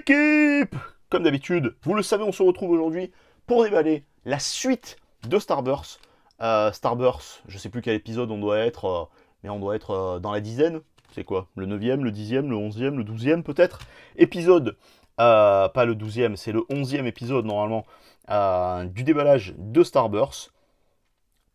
l'équipe! Comme d'habitude, vous le savez, on se retrouve aujourd'hui pour déballer la suite de Starburst. Starburst, je sais plus quel épisode on doit être, mais on doit être dans la dizaine. C'est quoi? Le 9e, le 10e, le 11e, le 12e peut-être? Épisode, pas le 12e, c'est le 11e épisode normalement du déballage de Starburst.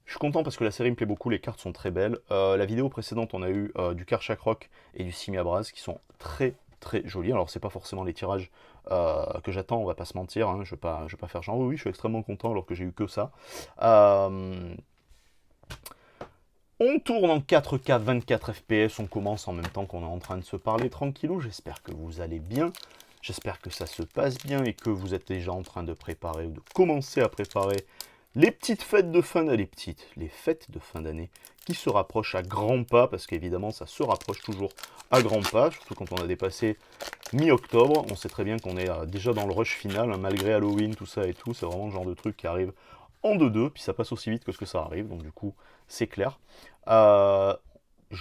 Je suis content parce que la série me plaît beaucoup, les cartes sont très belles. La vidéo précédente, on a eu du Karchak Rock et du Simiabraz qui sont très très jolis. Alors, c'est pas forcément les tirages que j'attends, on va pas se mentir. Hein. Je vais pas faire genre, oui, je suis extrêmement content alors que j'ai eu que ça. On tourne en 4K 24 FPS, on commence en même temps qu'on est en train de se parler tranquillou. J'espère que vous allez bien. J'espère que ça se passe bien et que vous êtes déjà en train de préparer ou de commencer à préparer les petites fêtes de fin d'année, les fêtes de fin d'année qui se rapprochent à grands pas, parce qu'évidemment ça se rapproche toujours à grands pas, surtout quand on a dépassé mi-octobre. On sait très bien qu'on est déjà dans le rush final, hein, malgré Halloween, tout ça et tout, c'est vraiment le genre de truc qui arrive en 2-2, puis ça passe aussi vite que ce que ça arrive, donc du coup c'est clair. Je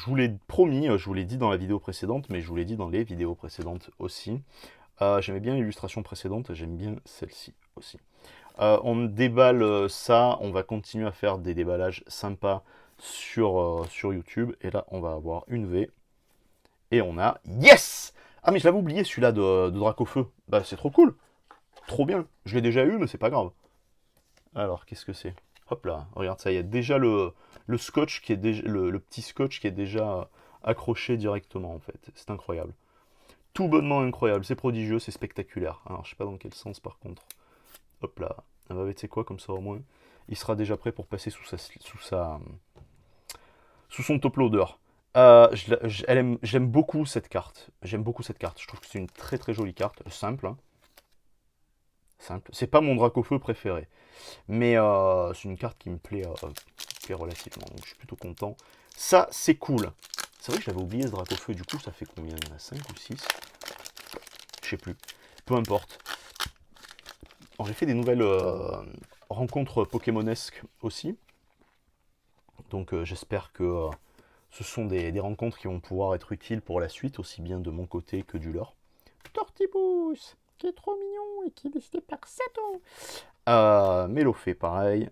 vous l'ai promis, je vous l'ai dit dans la vidéo précédente, mais je vous l'ai dit dans les vidéos précédentes aussi. J'aimais bien l'illustration précédente, j'aime bien celle-ci aussi. On déballe ça, on va continuer à faire des déballages sympas sur YouTube. Et là, on va avoir une V. Et on a... Yes! Ah, mais je l'avais oublié, celui-là de Dracofeu. Bah, c'est trop cool. Trop bien. Je l'ai déjà eu, mais c'est pas grave. Alors, qu'est-ce que c'est? Hop là, regarde ça, il y a déjà le scotch qui est déjà... Le petit scotch qui est déjà accroché directement, en fait. C'est incroyable. Tout bonnement incroyable. C'est prodigieux, c'est spectaculaire. Alors, je sais pas dans quel sens, par contre. Hop là. Ah bah, tu sais quoi, comme ça au moins, il sera déjà prêt pour passer sous son top loader. J'aime beaucoup cette carte. J'aime beaucoup cette carte. Je trouve que c'est une très très jolie carte. Simple. Hein. Simple. C'est pas mon Dracofeu préféré. Mais c'est une carte qui me plaît relativement. Donc je suis plutôt content. Ça, c'est cool. C'est vrai que j'avais oublié ce Dracofeu. Du coup, ça fait combien? Il y en a 5 ou 6? Je sais plus. Peu importe. J'ai fait des nouvelles rencontres Pokémonesques aussi. Donc j'espère que ce sont des rencontres qui vont pouvoir être utiles pour la suite, aussi bien de mon côté que du leur. Tortibus, qui est trop mignon et qui est décidé par Sato. Mélofée, pareil.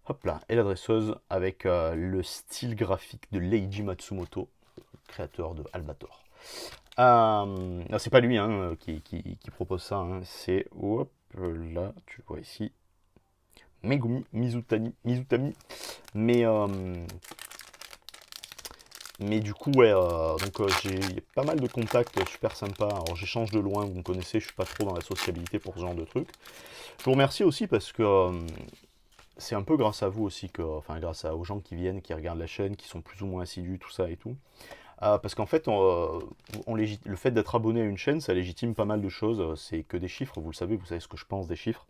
Hop là, et la dresseuse avec le style graphique de Leiji Matsumoto, créateur de Albator. C'est pas lui hein, qui propose ça, hein. C'est, hop là, tu vois ici, Megumi Mizutami. Mais du coup, ouais, donc j'ai pas mal de contacts super sympas. Alors j'échange de loin, vous me connaissez, je suis pas trop dans la sociabilité pour ce genre de trucs. Je vous remercie aussi parce que c'est un peu grâce à vous aussi, enfin grâce aux gens qui viennent, qui regardent la chaîne, qui sont plus ou moins assidus, tout ça et tout. Parce qu'en fait, le fait d'être abonné à une chaîne, ça légitime pas mal de choses. C'est que des chiffres, vous savez ce que je pense des chiffres.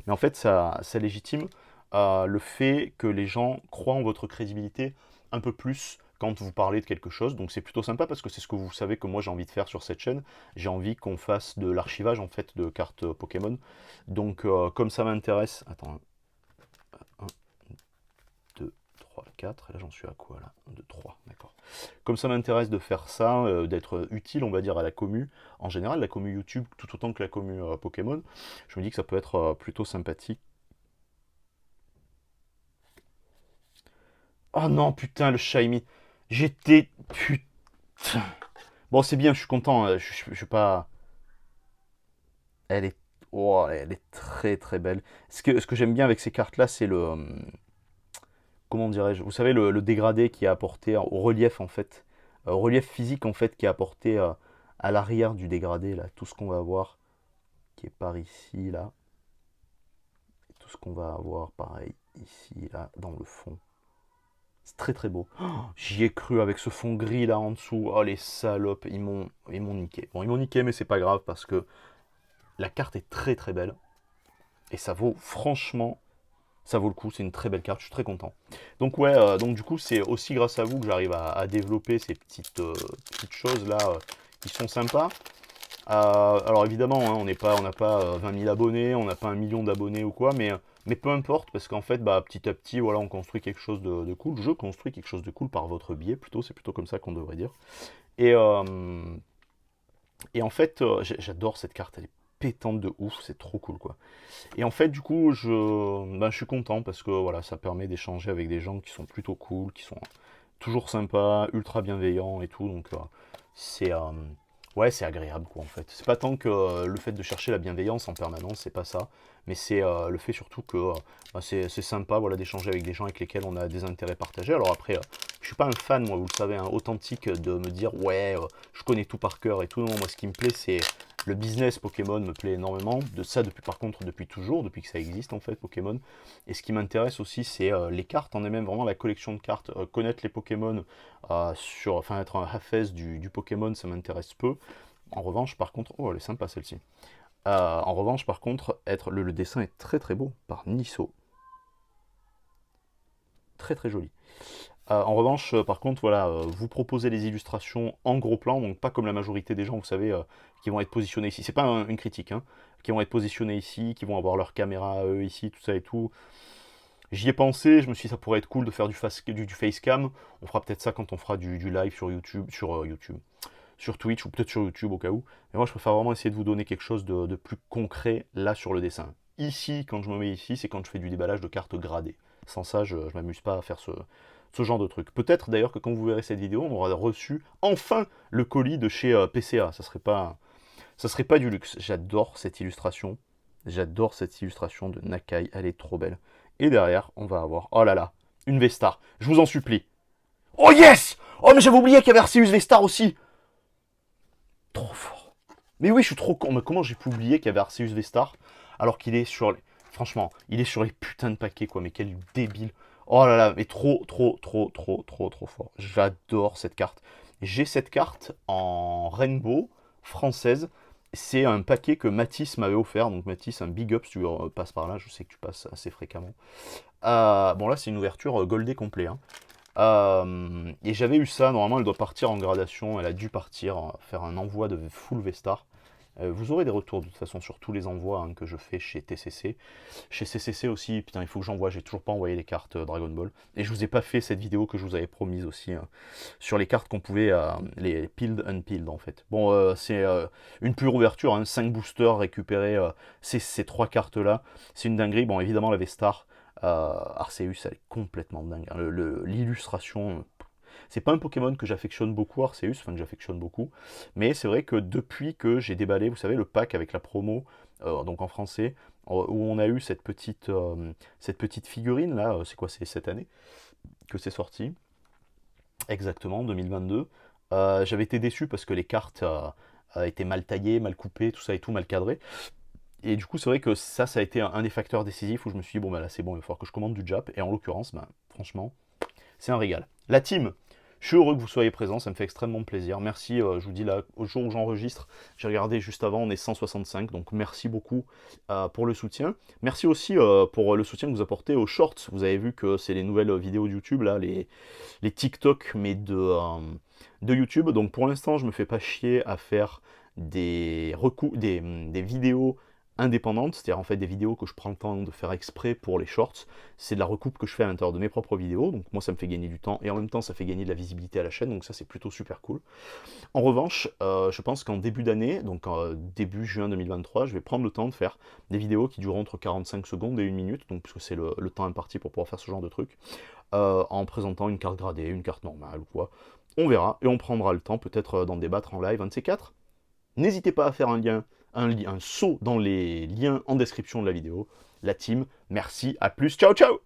Mais en fait, ça légitime le fait que les gens croient en votre crédibilité un peu plus quand vous parlez de quelque chose. Donc c'est plutôt sympa parce que c'est ce que vous savez que moi j'ai envie de faire sur cette chaîne. J'ai envie qu'on fasse de l'archivage en fait de cartes Pokémon. Donc comme ça m'intéresse... Attends. 1, 2, 3, 4. Et là j'en suis à quoi là? 1, 2, 3, d'accord. Comme ça m'intéresse de faire ça, d'être utile, on va dire, à la commu. En général, la commu YouTube, tout autant que la commu Pokémon, je me dis que ça peut être plutôt sympathique. Oh non, putain, le Shiny. J'étais... Putain. Bon, c'est bien, je suis content. Je suis pas... Elle est... Oh, elle est très très belle. Ce que j'aime bien avec ces cartes-là, c'est le... comment dirais-je? Vous savez, le dégradé qui est apporté au relief, en fait. Au relief physique, en fait, qui est apporté à l'arrière du dégradé, là. Tout ce qu'on va avoir, qui est par ici, là. Et tout ce qu'on va avoir, pareil, ici, là, dans le fond. C'est très très beau. Oh, j'y ai cru avec ce fond gris là en dessous. Oh les salopes, ils m'ont niqué. Bon, ils m'ont niqué, mais c'est pas grave parce que la carte est très très belle. Et ça vaut, franchement, ça vaut le coup. C'est une très belle carte, je suis très content. Donc ouais, donc du coup, c'est aussi grâce à vous que j'arrive à développer ces petites choses là qui sont sympas. Alors évidemment, hein, on n'a pas 20 000 abonnés, on n'a pas 1 million d'abonnés ou quoi, mais peu importe, parce qu'en fait, bah, petit à petit, voilà, on construit quelque chose de cool. Je construis quelque chose de cool par votre biais, plutôt, c'est plutôt comme ça qu'on devrait dire. Et, Et en fait, j'adore cette carte, elle est pétante de ouf, c'est trop cool quoi. Et en fait, du coup, je suis content parce que voilà, ça permet d'échanger avec des gens qui sont plutôt cool, qui sont toujours sympas, ultra bienveillants et tout. Donc, c'est ouais, c'est agréable quoi en fait. C'est pas tant que le fait de chercher la bienveillance en permanence, c'est pas ça. Mais c'est le fait surtout que c'est sympa voilà, d'échanger avec des gens avec lesquels on a des intérêts partagés. Alors après, je suis pas un fan, moi, vous le savez, hein, authentique de me dire ouais, je connais tout par cœur et tout. Non, moi, ce qui me plaît, c'est le business Pokémon me plaît énormément. De ça, depuis, par contre, depuis toujours, depuis que ça existe en fait, Pokémon. Et ce qui m'intéresse aussi, c'est les cartes en elles-mêmes, vraiment la collection de cartes. Connaître les Pokémon, enfin être un Hafez du Pokémon, ça m'intéresse peu. En revanche, par contre, oh, elle est sympa celle-ci. En revanche, par contre, le dessin est très très beau par Nisso. Très très joli. En revanche, par contre, voilà, vous proposez les illustrations en gros plan, donc pas comme la majorité des gens, vous savez, qui vont être positionnés ici. C'est pas une critique, hein, qui vont être positionnés ici, qui vont avoir leur caméra à eux ici, tout ça et tout. J'y ai pensé, je me suis dit ça pourrait être cool de faire du facecam. On fera peut-être ça quand on fera du live sur YouTube, sur Twitch ou peut-être sur YouTube au cas où. Mais moi, je préfère vraiment essayer de vous donner quelque chose de plus concret là sur le dessin. Ici, quand je me mets ici, c'est quand je fais du déballage de cartes gradées. Sans ça, je m'amuse pas à faire ce genre de truc. Peut-être d'ailleurs que quand vous verrez cette vidéo, on aura reçu enfin le colis de chez PCA. Ça serait pas du luxe. J'adore cette illustration. J'adore cette illustration de Nakai. Elle est trop belle. Et derrière, on va avoir, oh là là, une Vestar. Je vous en supplie. Oh yes! Oh mais j'avais oublié qu'il y avait Arceus Vestar aussi. Trop fort. Mais oui, je suis trop con. Mais comment j'ai pu oublier qu'il y avait Arceus Vestar alors qu'il est sur les... Franchement, il est sur les putains de paquets, quoi. Mais quel débile. Oh là là, mais trop, trop, trop, trop, trop, trop fort. J'adore cette carte. J'ai cette carte en Rainbow française. C'est un paquet que Mathis m'avait offert. Donc Mathis, un big up si tu passes par là. Je sais que tu passes assez fréquemment. Bon là, c'est une ouverture goldée complet, hein. Et j'avais eu ça, normalement elle doit partir en gradation, elle a dû partir, faire un envoi de full Vestar. Vous aurez des retours de toute façon sur tous les envois hein, que je fais chez TCC. Chez CCC aussi, putain il faut que j'envoie, j'ai toujours pas envoyé les cartes Dragon Ball. Et je vous ai pas fait cette vidéo que je vous avais promise aussi, hein, sur les cartes qu'on pouvait, les peeled, unpeeled en fait. Bon, c'est une pure ouverture, hein, 5 boosters récupérés, ces 3 cartes là. C'est une dinguerie, bon évidemment la Vestar. Arceus, elle est complètement dingue. Hein. L'illustration, c'est pas un Pokémon que j'affectionne beaucoup, Arceus, enfin que j'affectionne beaucoup, mais c'est vrai que depuis que j'ai déballé, vous savez, le pack avec la promo, donc en français, où on a eu cette petite figurine là, c'est quoi, c'est cette année que c'est sorti, exactement, 2022. J'avais été déçu parce que les cartes étaient mal taillées, mal coupées, tout ça et tout, mal cadrées. Et du coup, c'est vrai que ça a été un des facteurs décisifs où je me suis dit, bon, bah là, c'est bon, il va falloir que je commande du Jap. Et en l'occurrence, bah, franchement, c'est un régal. La team, je suis heureux que vous soyez présents, ça me fait extrêmement plaisir. Merci, je vous dis là, au jour où j'enregistre, j'ai regardé juste avant, on est 165, donc merci beaucoup pour le soutien. Merci aussi pour le soutien que vous apportez aux shorts. Vous avez vu que c'est les nouvelles vidéos de YouTube, là, les TikTok, mais de YouTube. Donc pour l'instant, je me fais pas chier à faire des vidéos indépendantes, c'est-à-dire en fait des vidéos que je prends le temps de faire exprès pour les shorts. C'est de la recoupe que je fais à l'intérieur de mes propres vidéos, donc moi ça me fait gagner du temps et en même temps ça fait gagner de la visibilité à la chaîne, donc ça c'est plutôt super cool. En revanche, je pense qu'en début d'année, donc début juin 2023, je vais prendre le temps de faire des vidéos qui dureront entre 45 secondes et 1 minute, donc puisque c'est le temps imparti pour pouvoir faire ce genre de truc, en présentant une carte gradée, une carte normale ou quoi. On verra et on prendra le temps peut-être d'en débattre en live, un de ces quatre. N'hésitez pas à faire un saut dans les liens en description de la vidéo. La team, merci, à plus, ciao ciao!